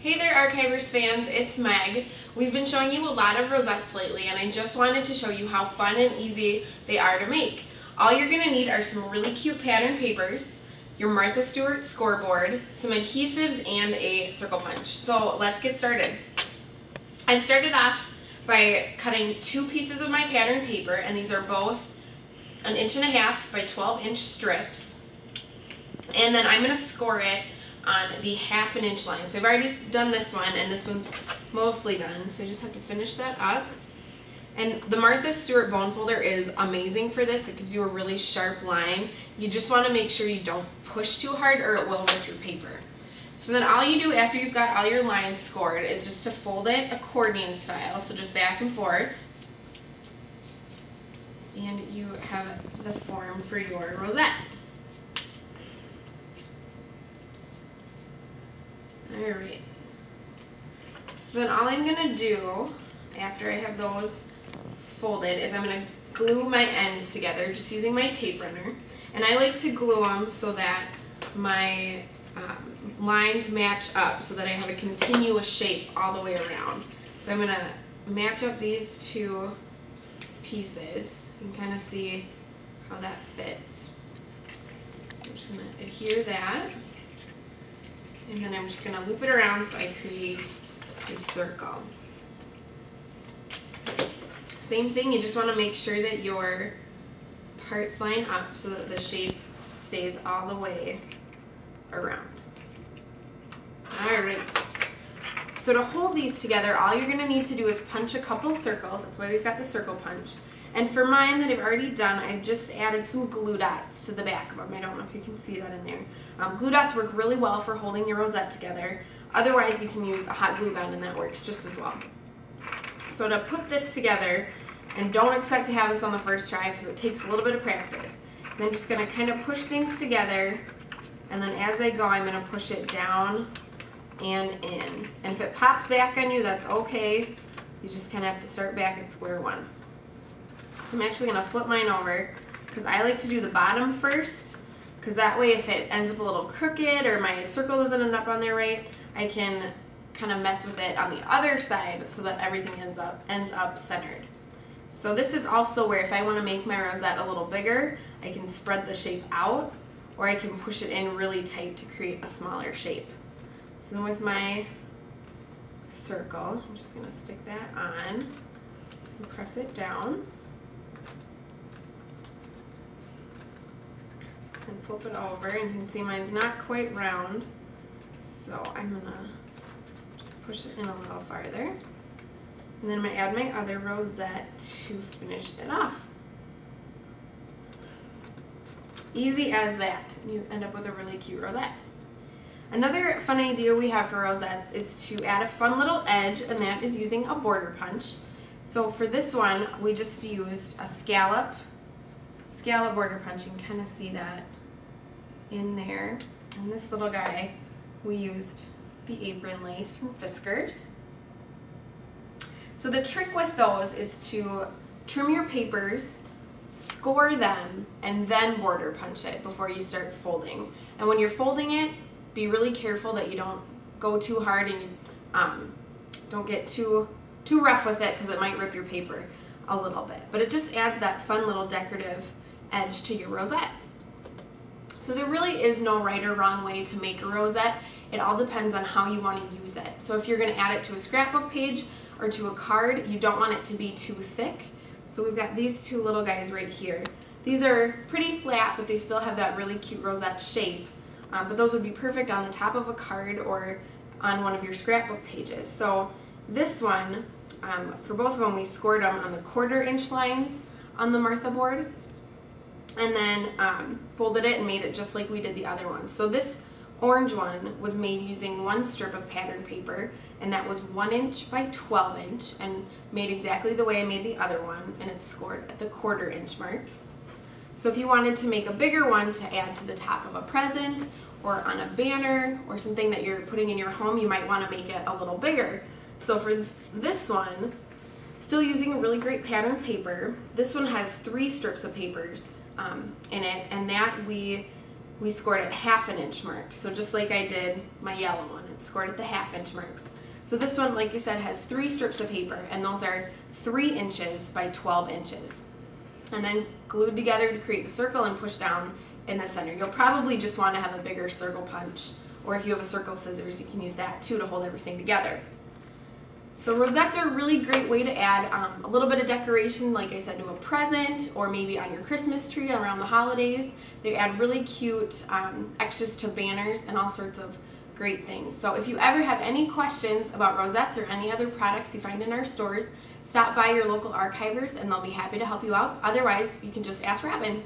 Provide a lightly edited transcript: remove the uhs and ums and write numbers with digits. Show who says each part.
Speaker 1: Hey there Archivers fans, it's Meg. We've been showing you a lot of rosettes lately and I just wanted to show you how fun and easy they are to make. All you're going to need are some really cute pattern papers, your Martha Stewart Score Board, some adhesives, and a circle punch. So let's get started. I've started off by cutting 2 pieces of my pattern paper, and these are both 1.5 inch by 12 inch strips. And then I'm going to score it on the 1/2 inch line. So I've already done this one, and this one's mostly done, so I just have to finish that up. And the Martha Stewart bone folder is amazing for this. It gives you a really sharp line. You just want to make sure you don't push too hard or it will rip your paper. So then all you do after you've got all your lines scored is just to fold it accordion style, so just back and forth. And you have the form for your rosette. Alright, so then all I'm going to do after I have those folded is I'm going to glue my ends together just using my tape runner. And I like to glue them so that my lines match up so that I have a continuous shape all the way around. So I'm going to match up these 2 pieces. You can kind of see how that fits. I'm just going to adhere that. And then I'm just going to loop it around so I create a circle. Same thing, you just want to make sure that your parts line up so that the shape stays all the way around. Alright, so to hold these together, all you're going to need to do is punch a couple circles. That's why we've got the circle punch. And for mine that I've already done, I've just added some glue dots to the back of them. I don't know if you can see that in there. Glue dots work really well for holding your rosette together. Otherwise, you can use a hot glue gun and that works just as well. So to put this together, and don't expect to have this on the first try because it takes a little bit of practice, is I'm just going to kind of push things together, and then as I go, I'm going to push it down and in. And if it pops back on you, that's okay. You just kind of have to start back at square one. I'm actually going to flip mine over because I like to do the bottom first, because that way if it ends up a little crooked or my circle doesn't end up on there right, I can kind of mess with it on the other side so that everything ends up centered. So this is also where if I want to make my rosette a little bigger, I can spread the shape out, or I can push it in really tight to create a smaller shape. So with my circle, I'm just going to stick that on and press it down. And flip it over, and you can see mine's not quite round, so I'm going to just push it in a little farther. And then I'm going to add my other rosette to finish it off. Easy as that. You end up with a really cute rosette. Another fun idea we have for rosettes is to add a fun little edge, and that is using a border punch. So for this one, we just used a scallop border punch. You can kind of see that in there. And this little guy, we used the apron lace from Fiskars. So the trick with those is to trim your papers, score them, and then border punch it before you start folding. And when you're folding it, be really careful that you don't go too hard and you don't get too rough with it, because it might rip your paper a little bit. But it just adds that fun little decorative edge to your rosette. So there really is no right or wrong way to make a rosette. It all depends on how you want to use it. So if you're going to add it to a scrapbook page or to a card, you don't want it to be too thick. So we've got these 2 little guys right here. These are pretty flat, but they still have that really cute rosette shape. But those would be perfect on the top of a card or on one of your scrapbook pages. So this one, for both of them, we scored them on the 1/4 inch lines on the Martha board, and then folded it and made it just like we did the other one. So this orange one was made using 1 strip of pattern paper, and that was 1 inch by 12 inch, and made exactly the way I made the other one, and it's scored at the 1/4 inch marks. So if you wanted to make a bigger one to add to the top of a present or on a banner or something that you're putting in your home, you might want to make it a little bigger. So for this one, still using a really great pattern paper, this one has 3 strips of papers in it, and that we we scored at 1/2 inch marks. So just like I did my yellow one, it scored at the 1/2 inch marks. So this one, like I said, has 3 strips of paper, and those are 3 inches by 12 inches. And then glued together to create the circle and push down in the center. You'll probably just want to have a bigger circle punch, or if you have a circle scissors, you can use that too to hold everything together. So rosettes are a really great way to add a little bit of decoration, like I said, to a present or maybe on your Christmas tree around the holidays. They add really cute extras to banners and all sorts of great things. So if you ever have any questions about rosettes or any other products you find in our stores, stop by your local archivers and they'll be happy to help you out. Otherwise, you can just ask Robin.